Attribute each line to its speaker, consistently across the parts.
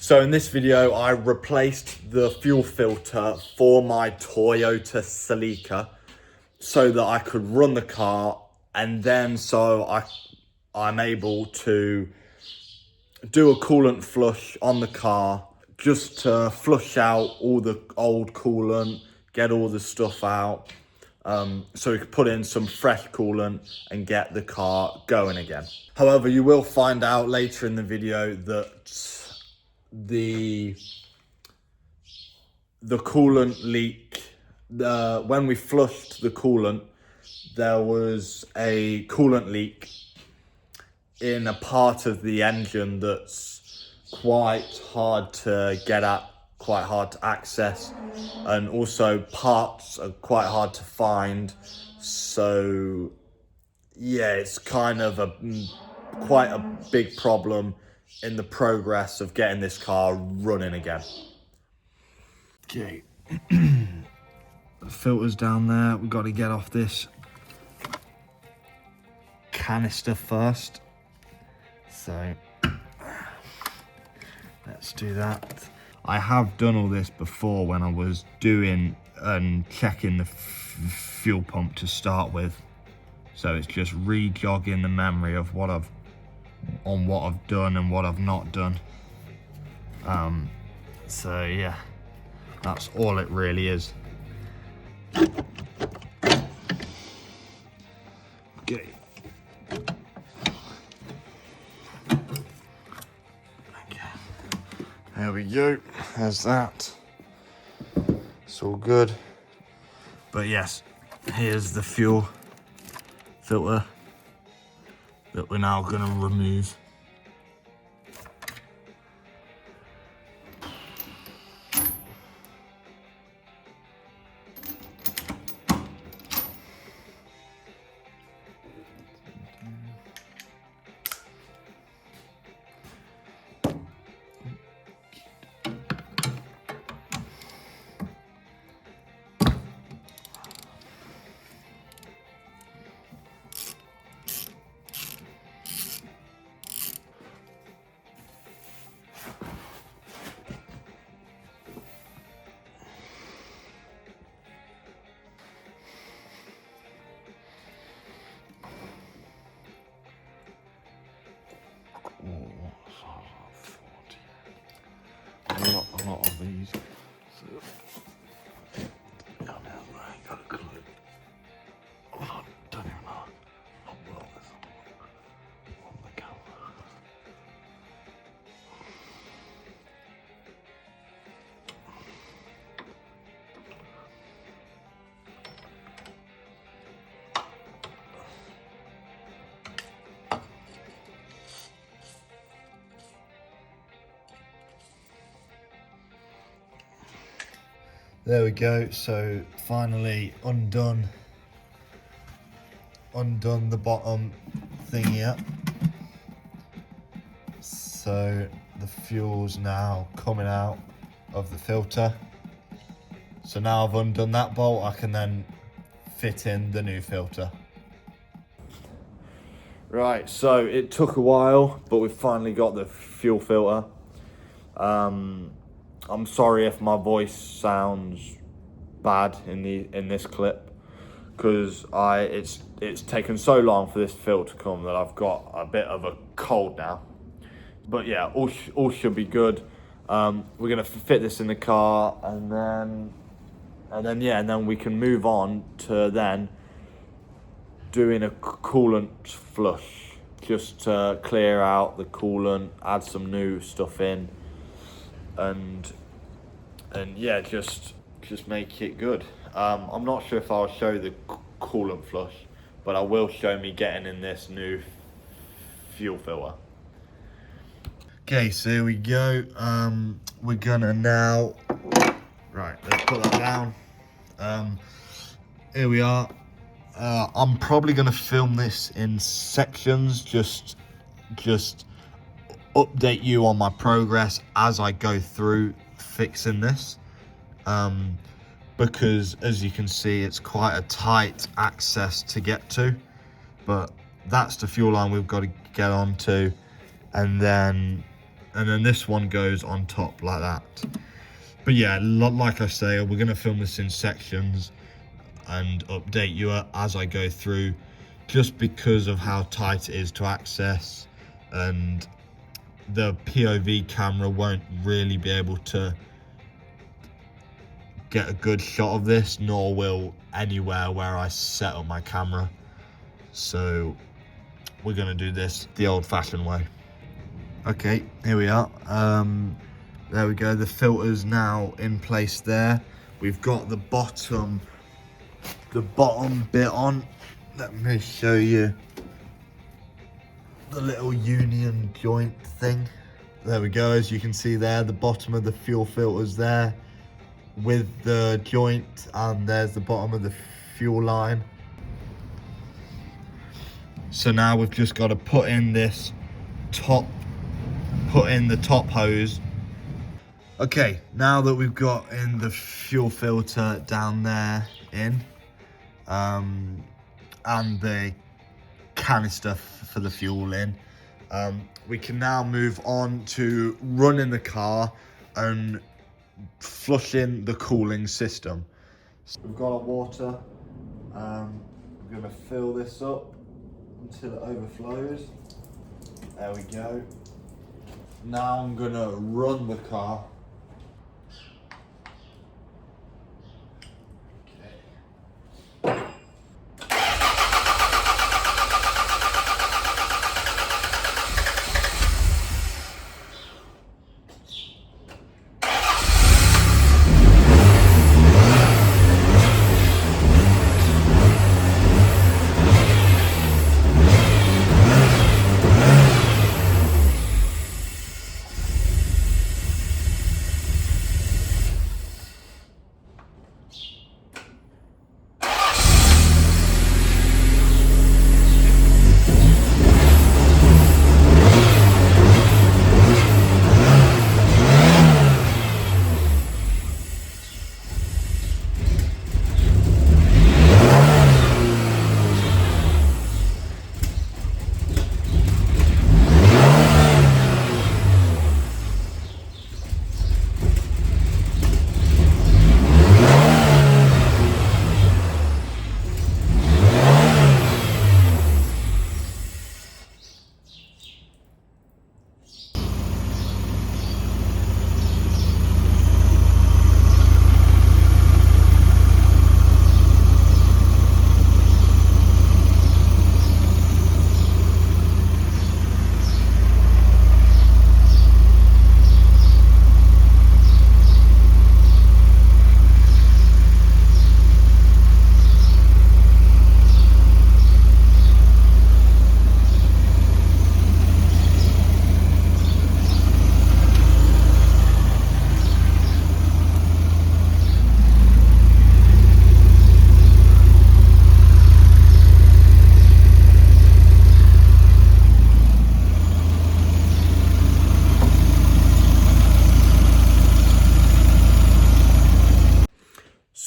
Speaker 1: So in this video, I replaced the fuel filter for my Toyota Celica so that I could run the car, and then I'm able to do a coolant flush on the car just to flush out all the old coolant, get all the stuff out, so we could put in some fresh coolant and get the car going again. However, you will find out later in the video that the coolant leak, when we flushed the coolant, there was a coolant leak in a part of the engine that's quite hard to get at, quite hard to access, and also parts are quite hard to find. So yeah, it's kind of quite a big problem in the progress of getting this car running again. Okay, the filter's down there. We've got to get off this canister first. So let's do that. I have done all this before when I was doing and checking the fuel pump to start with. So it's just re-jogging the memory of what I've done and what I've not done. So yeah, that's all it really is. Okay. There we go, there's that. It's all good. But yes, here's the fuel filter that we're now gonna remove. A lot of these. So, I ain't got a clue. I don't even know how well this on the camera. There we go, so finally undone the bottom thing here. So the fuel's now coming out of the filter. So now I've undone that bolt, I can then fit in the new filter. Right, so it took a while, but we've finally got the fuel filter. I'm sorry if my voice sounds bad in this clip, because it's taken so long for this filter to come that I've got a bit of a cold now. But yeah, all should be good. We're gonna fit this in the car, and then we can move on to then doing a coolant flush, just to clear out the coolant, add some new stuff in, and yeah, just make it good. I'm not sure if I'll show the coolant flush, but I will show me getting in this new fuel filter. Okay, so here we go. We're gonna now, right, let's put that down. Here we are. I'm probably gonna film this in sections, just update you on my progress as I go through fixing this, because as you can see, it's quite a tight access to get to, but that's the fuel line we've got to get onto, and then and then this one goes on top like that. But yeah, like I say, we're gonna film this in sections and update you as I go through, just because of how tight it is to access, and the POV camera won't really be able to get a good shot of this, nor will anywhere where I set up my camera. So we're gonna do this the old-fashioned way. Okay, here we are. There we go, the filter's now in place there. We've got the bottom bit on. Let me show you the little union joint thing. There we go, as you can see there, the bottom of the fuel filter's there with the joint, and there's the bottom of the fuel line. So now we've just got to put in the top hose. Okay, now that we've got in the fuel filter down there in, and the canister for the fuel in, we can now move on to running the car and flushing the cooling system. So we've got our water. We're going to fill this up until it overflows. There we go. Now I'm going to run the car.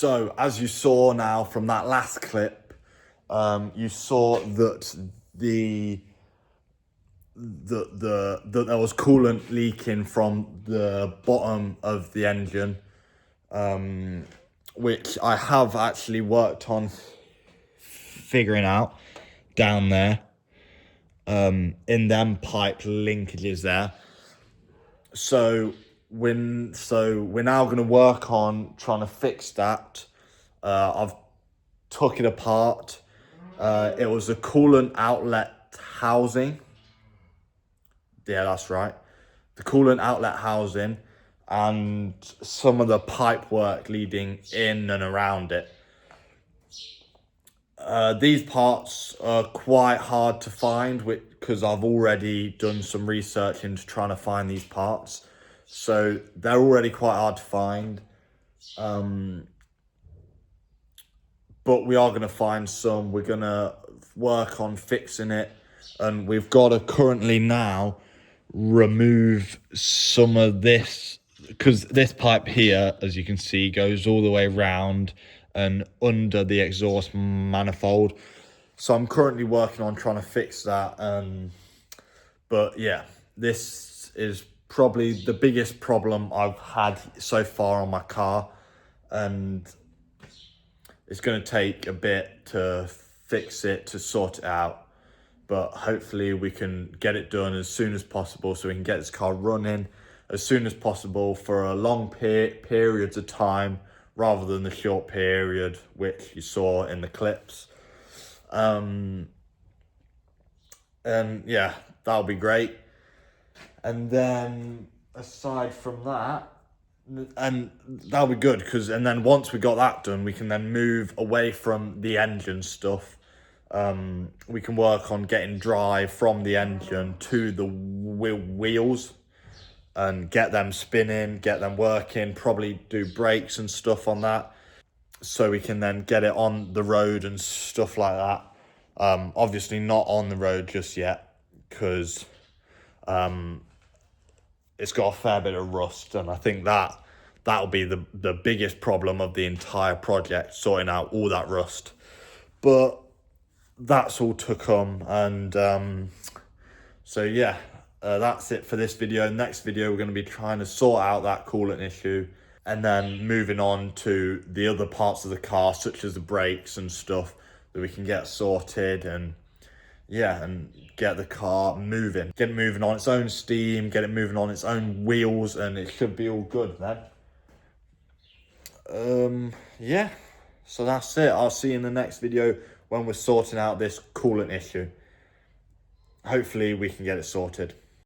Speaker 1: So, as you saw now from that last clip, you saw that there was coolant leaking from the bottom of the engine, which I have actually worked on figuring out down there, in them pipe linkages there. So we're now going to work on trying to fix that. I've took it apart. It was a coolant outlet housing. Yeah, that's right. The coolant outlet housing and some of the pipe work leading in and around it. These parts are quite hard to find because I've already done some research into trying to find these parts. So they're already quite hard to find. But we are going to find some. We're going to work on fixing it. And we've got to currently now remove some of this, because this pipe here, as you can see, goes all the way round and under the exhaust manifold. So I'm currently working on trying to fix that. But yeah, this is probably the biggest problem I've had so far on my car, and it's going to take a bit to fix it, to sort it out, but hopefully we can get it done as soon as possible so we can get this car running as soon as possible for a long periods of time, rather than the short period which you saw in the clips. And yeah, that'll be great. And then aside from that, and that'll be good, because and then once we got that done, we can then move away from the engine stuff. We can work on getting drive from the engine to the wheels and get them spinning, get them working, probably do brakes and stuff on that, so we can then get it on the road and stuff like that. Obviously not on the road just yet, because it's got a fair bit of rust, and I think that'll be the biggest problem of the entire project, sorting out all that rust. But that's all to come, and so yeah, that's it for this video. Next video, we're going to be trying to sort out that coolant issue, and then moving on to the other parts of the car, such as the brakes and stuff, that we can get sorted, and yeah, and get the car moving. Get it moving on its own steam, get it moving on its own wheels, and it should be all good then. Yeah, so that's it. I'll see you in the next video when we're sorting out this coolant issue. Hopefully we can get it sorted.